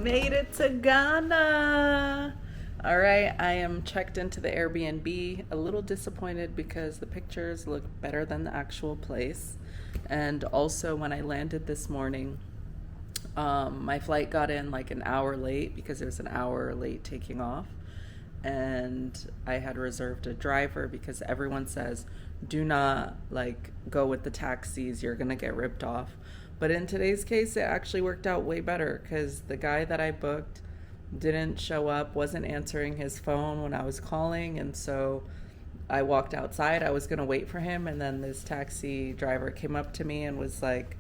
made it to Ghana. All right, I am checked into the Airbnb. A little disappointed because the pictures look better than the actual place. And also, when I landed this morning, my flight got in like an hour late because it was an hour late taking off. And I had reserved a driver because everyone says, do not like go with the taxis, you're gonna get ripped off. But in today's case, it actually worked out way better because the guy that I booked didn't show up, wasn't answering his phone when I was calling, and so I walked outside. I was gonna wait for him, and then this taxi driver came up to me and was like,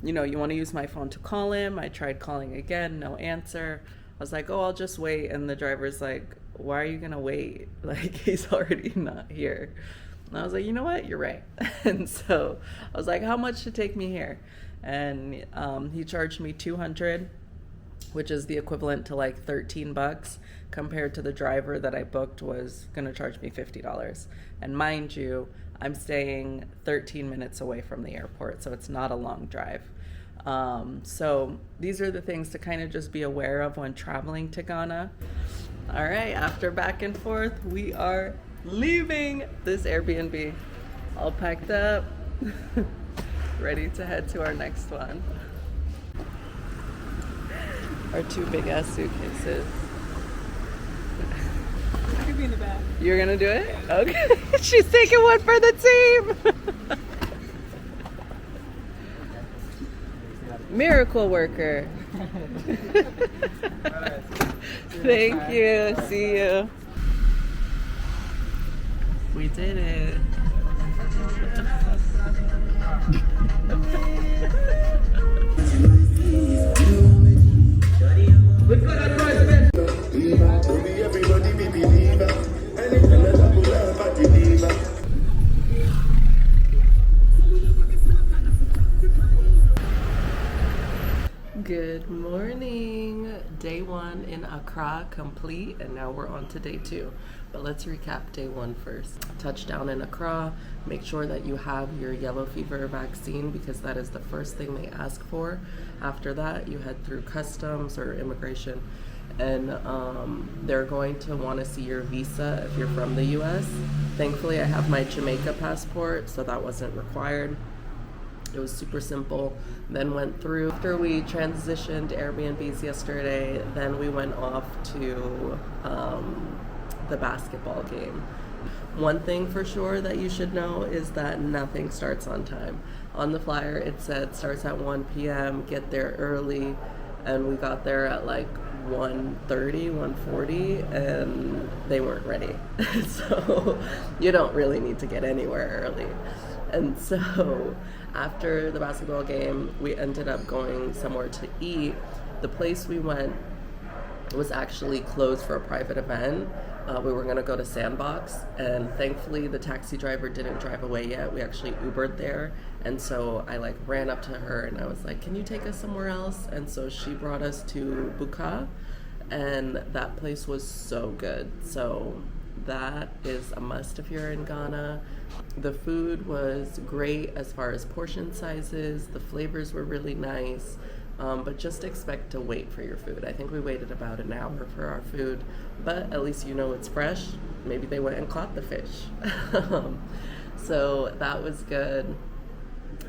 you want to use my phone to call him? I tried calling again, no answer. I was like, oh, I'll just wait. And the driver's like, why are you gonna wait? Like, he's already not here. And I was like, you know what? You're right. And so I was like, how much to take me here? And he charged me $200, which is the equivalent to like $13 compared to the driver that I booked was gonna charge me $50. And mind you, I'm staying 13 minutes away from the airport, so it's not a long drive. So these are the things to kind of just be aware of when traveling to Ghana. All right, after back and forth, we are leaving this Airbnb. All packed up, ready to head to our next one. Our two big ass suitcases. I could be in the back. You're gonna do it? Okay. She's taking one for the team. Miracle worker. Thank you. See you. We did it. Good morning. Day one in Accra complete, and now we're on to day two. But let's recap day one first. Touchdown in Accra. Make sure that you have your yellow fever vaccine because that is the first thing they ask for. After that, you head through customs or immigration, and they're going to want to see your visa if you're from the US. Thankfully, I have my Jamaica passport, so that wasn't required. It was super simple. Then went through. After we transitioned Airbnbs yesterday, then we went off to the basketball game. One thing for sure that you should know is that nothing starts on time. On the flyer, it said starts at 1 p.m., get there early, and we got there at like 1:30, 1:40, and they weren't ready. So you don't really need to get anywhere early. And so after the basketball game, we ended up going somewhere to eat. The place we went was actually closed for a private event. We were gonna go to Sandbox, and thankfully the taxi driver didn't drive away yet. We actually Ubered there, and so I like ran up to her and I was like, can you take us somewhere else? And so she brought us to Buka, and that place was so good. So that is a must if you're in Ghana. The food was great as far as portion sizes. The flavors were really nice, but just expect to wait for your food. I think we waited about an hour for our food, but at least you know it's fresh. Maybe they went and caught the fish. So that was good.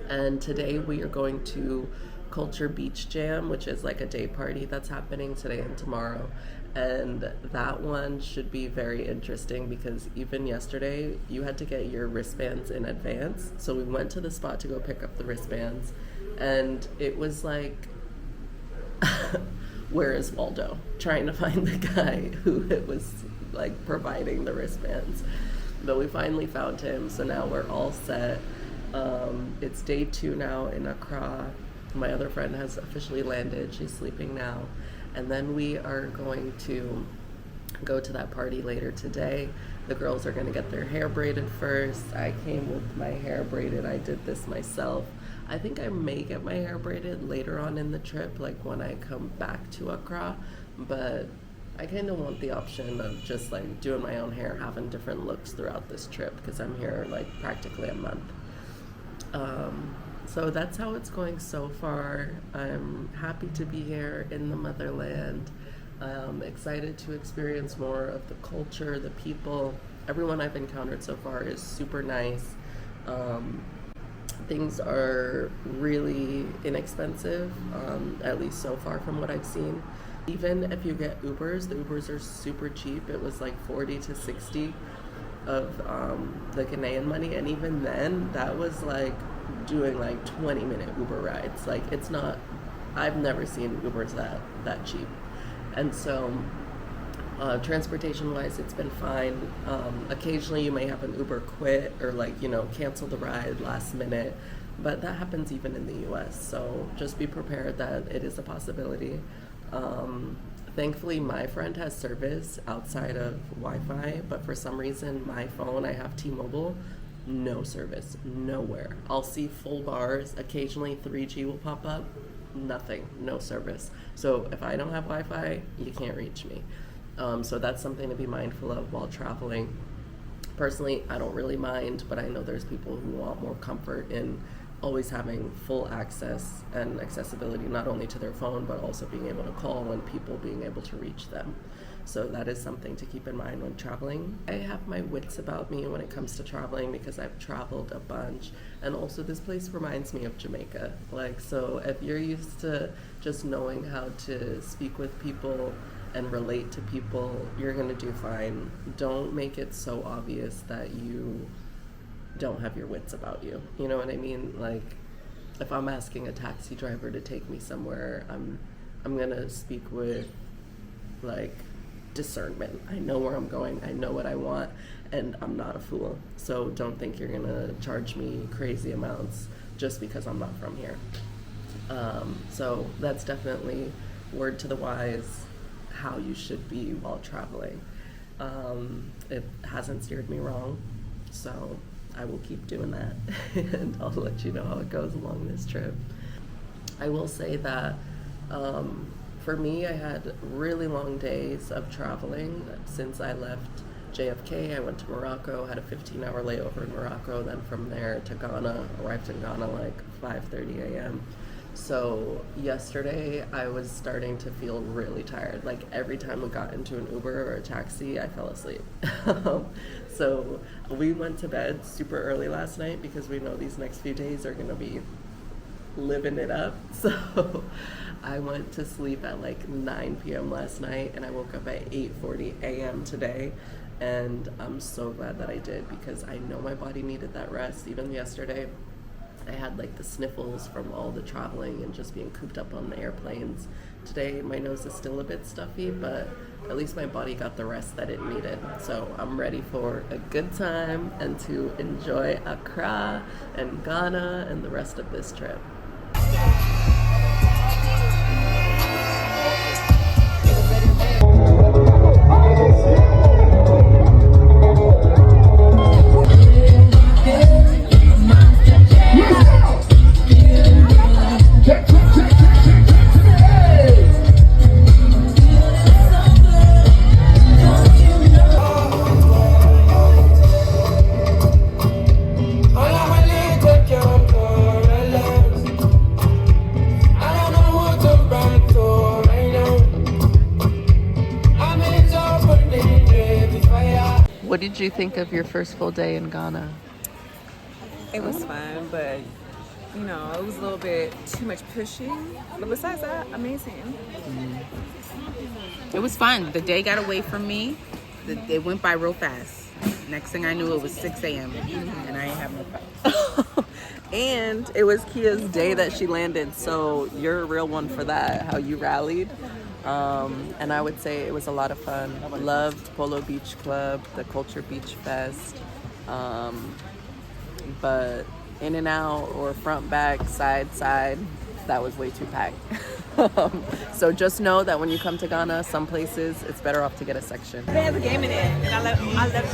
And today we are going to Culture Beach Jam, which is like a day party that's happening today and tomorrow. And that one should be very interesting because even yesterday you had to get your wristbands in advance. So we went to the spot to go pick up the wristbands, and it was like, where is Waldo? Trying to find the guy who it was like providing the wristbands. But we finally found him, so now we're all set. It's day two now in Accra. My other friend has officially landed. She's sleeping now. And then we are going to go to that party later today. The girls are going to get their hair braided first. I came with my hair braided. I did this myself. I think I may get my hair braided later on in the trip, like when I come back to Accra. But I kind of want the option of just like doing my own hair, having different looks throughout this trip because I'm here like practically a month. So that's how it's going so far. I'm happy to be here in the motherland. I'm excited to experience more of the culture, the people. Everyone I've encountered so far is super nice. Things are really inexpensive, at least so far from what I've seen. Even if you get Ubers, the Ubers are super cheap. It was like 40 to 60 of the Ghanaian money, and even then, that was like doing like 20-minute Uber rides. Like, it's not, I've never seen Ubers that cheap. And so transportation wise, it's been fine. Occasionally you may have an Uber quit or like, cancel the ride last minute, but that happens even in the US. So just be prepared that it is a possibility. Thankfully, my friend has service outside of Wi-Fi, but for some reason, my phone, I have T-Mobile, no service, nowhere. I'll see full bars, occasionally 3G will pop up, nothing, no service. So if I don't have Wi-Fi, you can't reach me. So that's something to be mindful of while traveling. Personally, I don't really mind, but I know there's people who want more comfort in always having full access and accessibility, not only to their phone, but also being able to call and people being able to reach them. So that is something to keep in mind when traveling. I have my wits about me when it comes to traveling because I've traveled a bunch. And also this place reminds me of Jamaica. Like, so if you're used to just knowing how to speak with people and relate to people, you're gonna do fine. Don't make it so obvious that you don't have your wits about you. You know what I mean? Like, if I'm asking a taxi driver to take me somewhere, I'm gonna speak with like discernment. I know where I'm going, I know what I want, and I'm not a fool. So don't think you're gonna charge me crazy amounts just because I'm not from here. So that's definitely word to the wise, how you should be while traveling. It hasn't steered me wrong, so I will keep doing that and I'll let you know how it goes along this trip. I will say that for me, I had really long days of traveling. Since I left JFK, I went to Morocco, had a 15-hour layover in Morocco, then from there to Ghana, arrived in Ghana like 5:30 a.m. So yesterday I was starting to feel really tired. Like every time we got into an Uber or a taxi, I fell asleep. So we went to bed super early last night because we know these next few days are gonna be living it up. So I went to sleep at like 9 p.m. last night and I woke up at 8:40 a.m. today. And I'm so glad that I did because I know my body needed that rest. Even yesterday, I had like the sniffles from all the traveling and just being cooped up on the airplanes. Today my nose is still a bit stuffy, but at least my body got the rest that it needed. So I'm ready for a good time and to enjoy Accra and Ghana and the rest of this trip. What did you think of your first full day in Ghana? It was fun, but it was a little bit too much pushing. But besides that, amazing. It was fun. The day got away from me. It went by real fast. Next thing I knew, it was 6 a.m. and I ain't have no fun. And it was Kia's day that she landed, so you're a real one for that, how you rallied. And I would say it was a lot of fun. Loved Polo Beach Club, the Culture Beach Fest. But in and out or front, back, side, that was way too packed. So just know that when you come to Ghana, some places it's better off to get a section. They have a game in it, and I love it.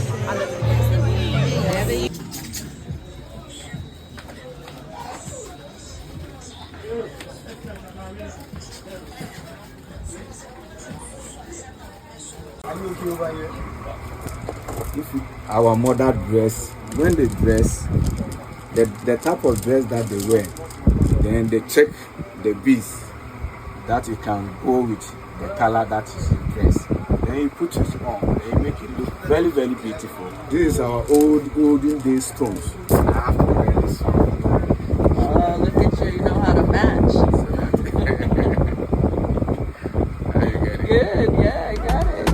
If our mother dress, when they dress, the type of dress that they wear, Then they check the beads that you can go with the color that is in dress. Then you put it on. They make it look very, very beautiful. This is our olden day stones. I have to wear this one. Oh, look at you! You know how to match. How you get it? Good. Yeah, I got it.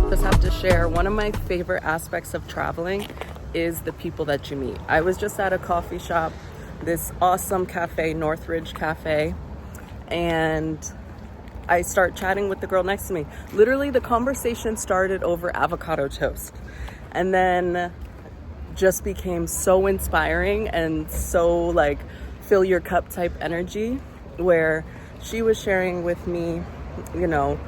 Just have to share, one of my favorite aspects of traveling is the people that you meet. I was just at a coffee shop, this awesome cafe, Northridge Cafe, and I start chatting with the girl next to me. Literally, the conversation started over avocado toast, and then just became so inspiring and so like fill your cup type energy, where she was sharing with me, you know,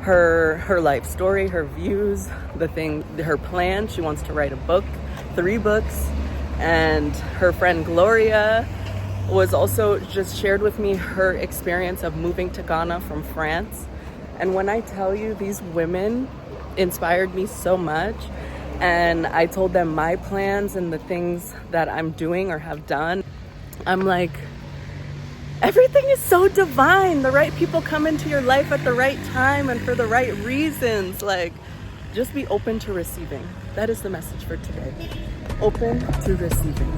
her life story, her views, her plan. She wants to write a book, 3 books, and her friend Gloria was also just shared with me her experience of moving to Ghana from France. And when I tell you, these women inspired me so much, and I told them my plans and the things that I'm doing or have done, I'm like, everything is so divine. The right people come into your life at the right time and for the right reasons. Like, just be open to receiving. That is the message for today. Open to receiving.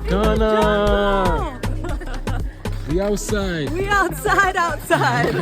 Ghana! We outside. We outside.